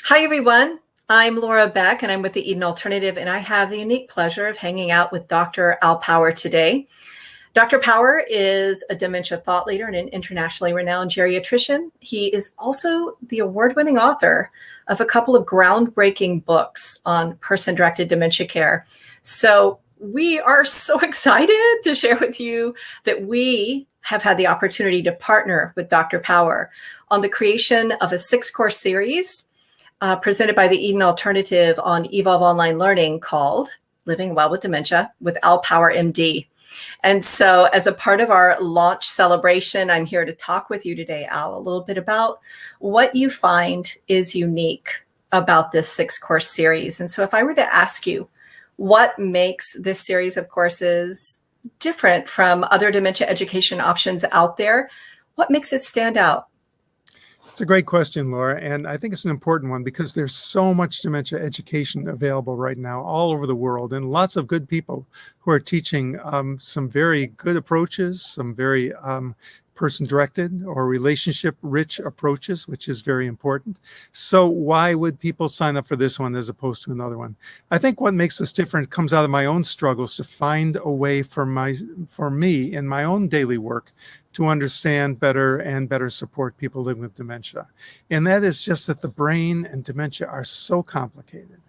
Hi, everyone. I'm Laura Beck, and I'm with the Eden Alternative, and I have the unique pleasure of hanging out with Dr. Al Power today. Dr. Power is a dementia thought leader and an internationally renowned geriatrician. He is also the award-winning author of a couple of groundbreaking books on person-directed dementia care. So we are so excited to share with you that we have had the opportunity to partner with Dr. Power on the creation of a 6-course series presented by the Eden Alternative on Evolve Online Learning called Living Well with Dementia with Al Power, MD. And so as a part of our launch celebration, I'm here to talk with you today, Al, a little bit about what you find is unique about this 6-course series. And so if I were to ask you, what makes this series of courses different from other dementia education options out there? What makes it stand out? It's a great question, Laura, and I think it's an important one because there's so much dementia education available right now all over the world, and lots of good people who are teaching some very good approaches, some very person-directed or relationship-rich approaches, which is very important. So why would people sign up for this one as opposed to another one? I think what makes this different comes out of my own struggles to find a way for me in my own daily work to understand better and better support people living with dementia. And that is just that the brain and dementia are so complicated.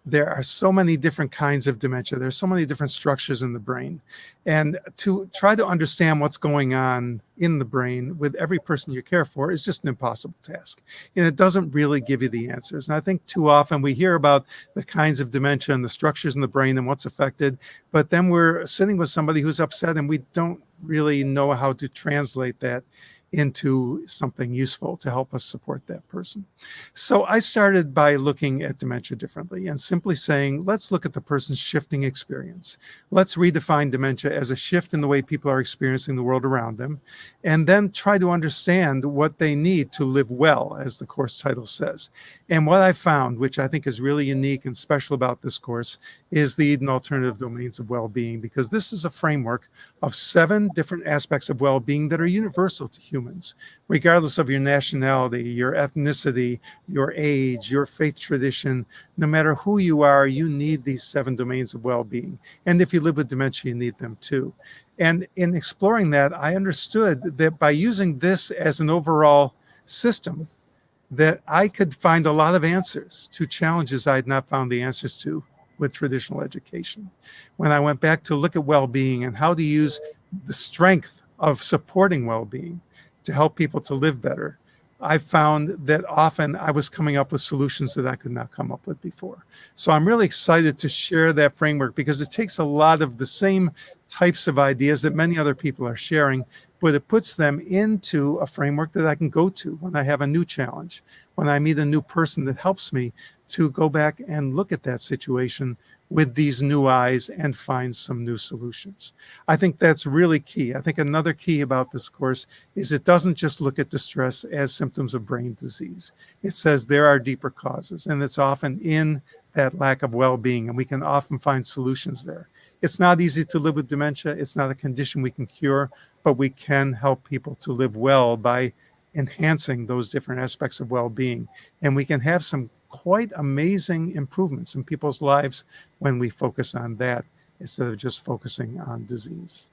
There are so many different kinds of dementia. There's so many different structures in the brain. And to try to understand what's going on in the brain with every person you care for is just an impossible task. And it doesn't really give you the answers. And I think too often we hear about the kinds of dementia and the structures in the brain and what's affected, but then we're sitting with somebody who's upset and we don't really know how to translate that into something useful to help us support that person. So I started by looking at dementia differently and simply saying, let's look at the person's shifting experience. Let's redefine dementia as a shift in the way people are experiencing the world around them, and then try to understand what they need to live well, as the course title says. And what I found, which I think is really unique and special about this course, is the Eden Alternative Domains of Well-Being, because this is a framework of 7 different aspects of well-being that are universal to humans, regardless of your nationality, your ethnicity, your age, your faith tradition. No matter who you are, you need these 7 domains of well-being. And if you live with dementia, you need them too. And in exploring that, I understood that by using this as an overall system, that I could find a lot of answers to challenges I had not found the answers to with traditional education. When I went back to look at well-being and how to use the strength of supporting well-being to help people to live better, I found that often I was coming up with solutions that I could not come up with before. So I'm really excited to share that framework because it takes a lot of the same types of ideas that many other people are sharing, but it puts them into a framework that I can go to when I have a new challenge, when I meet a new person that helps me to go back and look at that situation with these new eyes and find some new solutions. I think that's really key. I think another key about this course is it doesn't just look at distress as symptoms of brain disease. It says there are deeper causes, and it's often in that lack of well-being, and we can often find solutions there. It's not easy to live with dementia. It's not a condition we can cure, but we can help people to live well by enhancing those different aspects of well-being. And we can have some quite amazing improvements in people's lives when we focus on that instead of just focusing on disease.